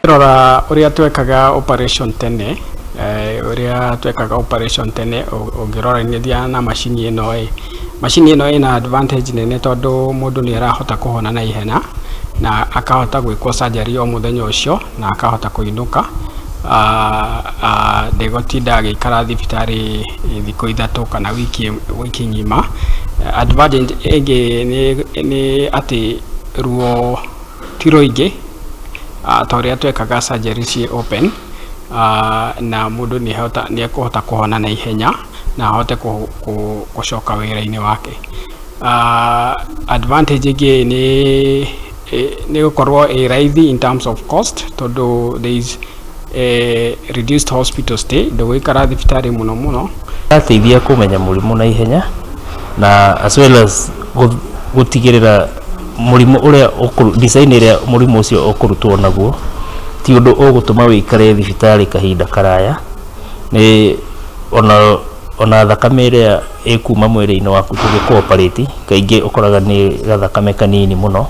Rora uria twekaga operation tene uria twekaga operation tene ungirora nithia na machine ino ina advantage nene tondu mundu ni arahota kuhona na ihenya na akahota gwikwo surgery o muthenya ucio na akahota kuinuka ndegotinda agikara thibitari thikũ ithatu kana wiki ngima. Advantage ege ni ati ruo tiro ingi toria twekaga surgery ci open na mundu ni ekuhota kuhona na ihenya na ahote kucoka wira-ini wake. Advantage ege ni gukorwo raithi in terms of cost tondu there is a reduced hospital stay ndugikara thibitari muno ateithia kumenya murimu na ihenya na as well as gutigirira murimu uria design iria murimu ucio ukurutwo naguo ti undu ugutuma wikare thibitari kahinda karaya ni ona thakame iria ikuma mwiri-ini waku tugiko-operate kaingi ukoraga ni gathakame kanini muno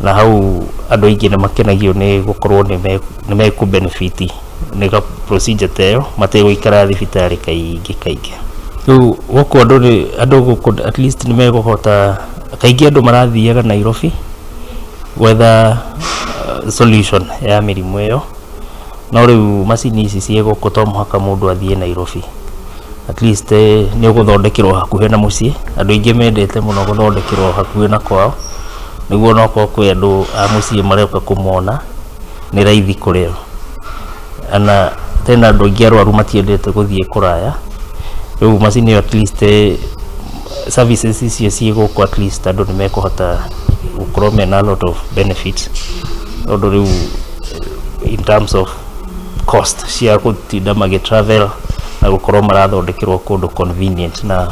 na hau andu aingi ni makenagio ni gukorwo ni meku benefit ni ga procedure teyo mategũikara thibitari kaingi riu guku andu guku at least ni meguhota kaingi andu marathiaga Nairobi gwetha solution ya mirimu iyo no riu macini ici cie guku to muhaka mundu athie Nairobi at least ni uguthondekirwo hakuhe na mucii andu aingi mendete muno guthondekirwo hakuhe na kwao niguo no kwe andu a mucii mareka kumona ni raithi kurio ana tena andu aingi arwaru matiendete guthie kuraya riu macini at least services icio cie guku at least andu ni mekuhota gukorwo mena a lot of benefits tondu riu in terms of cost cia gutinda magi travel na gukorwo marathondekirwo kundu convenient na